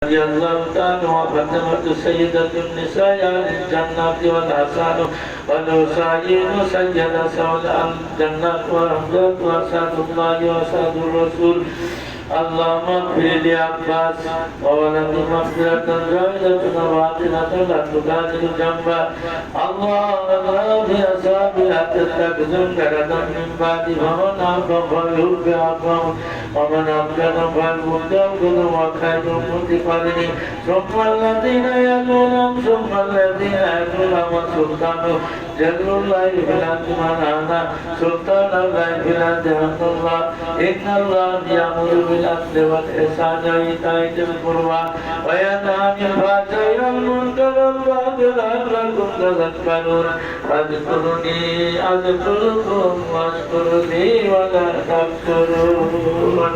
رضي الله تعالى وفاطمة سيدة النساء أهل الجنة والحسن والحسين سيد سود الجنة ورحمة وسعد الله وسعد الرسول اللهم اغفر لعباس وولد مغفرة زائدة وعاقلة لا تغادر جنبا اللهم في أصحابها تتخذون كردا من بعد فمن أعطى فليؤت بعفو ومن أبكر فالمستغفر وخير المتقبلين ثم الذين يلونهم ثم الذين يلونهم سلطان جل الله في الأرض من أنا سلطان الله في الأرض الله إن الله يأمر بالعدل والإحسان وإيتاء ذي القربى وينهى عن الفحشاء والمنكر والبغي لعلكم تذكرون فاذكروني أذكركم واشكروا لي ولا تكفرون.